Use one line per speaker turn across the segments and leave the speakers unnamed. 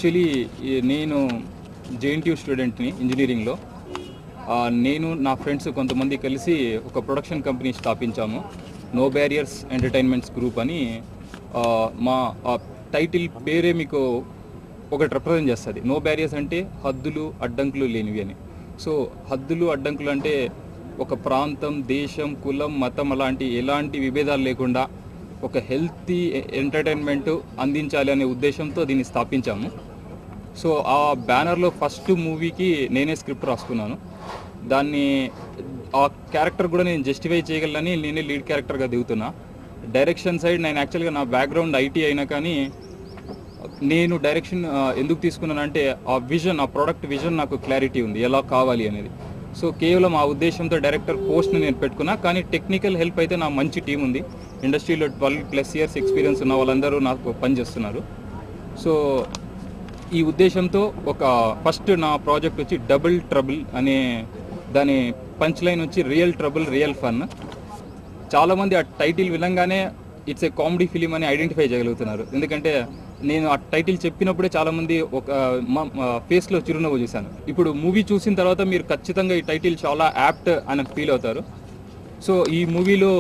Actually నేను JNTU స్టూడెంట్ని ఇంజనీరింగ్లో. నేను నా ఫ్రెండ్స్ కొంతమంది కలిసి ఒక ప్రొడక్షన్ కంపెనీ స్థాపించాము, నో బ్యారియర్స్ ఎంటర్టైన్మెంట్స్ గ్రూప్ అని. మా టైటిల్ పేరే మీకు ఒకటి రిప్రజెంట్ చేస్తుంది. నో బ్యారియర్స్ అంటే హద్దులు అడ్డంకులు లేనివి అని. సో హద్దులు అడ్డంకులు అంటే ఒక ప్రాంతం, దేశం, కులం, మతం అలాంటి ఎలాంటి విభేదాలు లేకుండా ఒక హెల్తీ ఎంటర్టైన్మెంట్ అందించాలి అనే ఉద్దేశంతో దీన్ని స్థాపించాము. సో ఆ బ్యానర్లో ఫస్ట్ మూవీకి నేనే స్క్రిప్ట్ రాసుకున్నాను. దాన్ని ఆ క్యారెక్టర్ కూడా నేను జస్టిఫై చేయగలని నేనే లీడ్ క్యారెక్టర్గా దిగుతున్నా. డైరెక్షన్ సైడ్ నేను యాక్చువల్గా నా బ్యాక్గ్రౌండ్ ఐటీ అయినా కానీ నేను డైరెక్షన్ ఎందుకు తీసుకున్నానంటే ఆ విజన్, ఆ ప్రోడక్ట్ విజన్ నాకు క్లారిటీ ఉంది ఎలా కావాలి అనేది. సో కేవలం ఆ ఉద్దేశంతో డైరెక్టర్ పోస్ట్ని నేను పెట్టుకున్నా. కానీ టెక్నికల్ హెల్ప్ అయితే నా మంచి టీం ఉంది. ఇండస్ట్రీలో 12+ ఇయర్స్ ఎక్స్పీరియన్స్ ఉన్న వాళ్ళందరూ నాకు పనిచేస్తున్నారు. సో ఈ ఉద్దేశంతో ఫస్ట్ నా ప్రాజెక్ట్ వచ్చి డబుల్ ట్రబుల్ అనే దాని పంచ్ లైన్ వచ్చి రియల్ ట్రబుల్ రియల్ ఫన్. చాలామంది ఆ టైటిల్ వినంగానే ఇట్స్ ఏ కామెడీ ఫిలిం అని ఐడెంటిఫై చేయగలుగుతున్నారు. ఎందుకంటే నేను ఆ టైటిల్ చెప్పినప్పుడే చాలామంది ఫేస్లో చిరునవ్వు చూశాను. ఇప్పుడు మూవీ చూసిన తర్వాత మీరు ఖచ్చితంగా ఈ టైటిల్ చాలా యాప్ట్ అని ఫీల్ అవుతారు. సో ఈ మూవీలో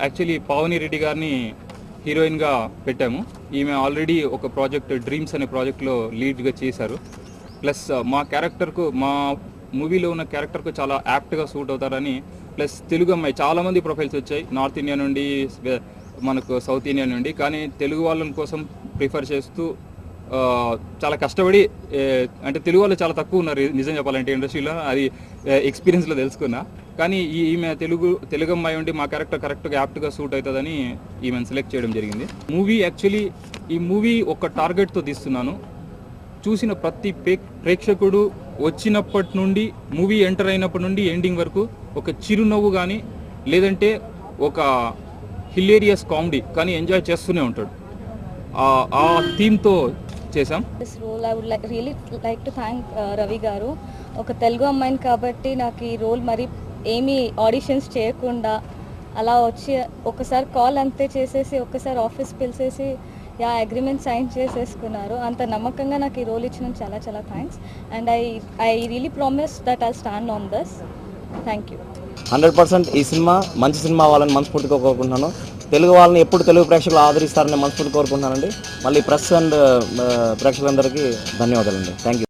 యాక్చువల్లీ పావని రెడ్డి గారిని హీరోయిన్గా పెట్టాము. ఈమె ఆల్రెడీ ఒక ప్రాజెక్ట్ డ్రీమ్స్ అనే ప్రాజెక్ట్లో లీడ్గా చేశారు. ప్లస్ మా క్యారెక్టర్కు, మా మూవీలో ఉన్న క్యారెక్టర్కు చాలా యాప్ట్గా సూట్ అవుతారని. ప్లస్ తెలుగు అమ్మాయి, చాలామంది ప్రొఫైల్స్ వచ్చాయి నార్త్ ఇండియా నుండి, మనకు సౌత్ ఇండియా నుండి. కానీ తెలుగు వాళ్ళ కోసం ప్రిఫర్ చేస్తూ చాలా కష్టపడి, అంటే తెలుగు వాళ్ళు చాలా తక్కువ ఉన్నారు నిజం చెప్పాలంటే ఇండస్ట్రీలో. అది ఎక్స్పీరియన్స్లో తెలుసుకున్నా. కానీ ఈమె తెలుగు అమ్మాయి ఉండి మా క్యారెక్టర్ కరెక్ట్గా యాప్ట్గా సూట్ అవుతుందని ఈమెను సెలెక్ట్ చేయడం జరిగింది. యాక్చువల్లీ ఈ మూవీ ఒక టార్గెట్తో తీస్తున్నాను. చూసిన ప్రతి ప్రేక్షకుడు వచ్చినప్పటి నుండి, మూవీ ఎంటర్ అయినప్పటి నుండి ఎండింగ్ వరకు ఒక చిరునవ్వు కానీ, లేదంటే ఒక హిలేరియస్ కామెడీ కానీ ఎంజాయ్ చేస్తూనే ఉంటాడు. ఆ థీమ్తో చేసాం.
This role I would really like to thank Ravi గారు. ఒక తెలుగు అమ్మాయిని కాబట్టి నాకు ఈ రోల్ మరి ఏమీ ఆడిషన్స్ చేయకుండా అలా వచ్చి ఒకసారి కాల్ అంతే చేసేసి ఒక్కసారి ఆఫీస్ పిలిచేసి అగ్రిమెంట్ సైన్ చేసేసుకున్నారు. అంత నమ్మకంగా నాకు ఈ రోల్ ఇచ్చిన చాలా చాలా thanks. And I really promise that I stand on this. Thank you.
100% ఈ సినిమా మంచి సినిమా అవ్వాలని మనస్ఫూర్తిగా కోరుకుంటున్నాను. తెలుగు వాళ్ళని ఎప్పుడు తెలుగు ప్రేక్షకులు ఆదరిస్తారని మనస్ఫూర్తి కోరుకుంటున్నానండి. మళ్ళీ ప్రెస్ అండ్ ప్రేక్షకులందరికీ ధన్యవాదాలండి. Thank you.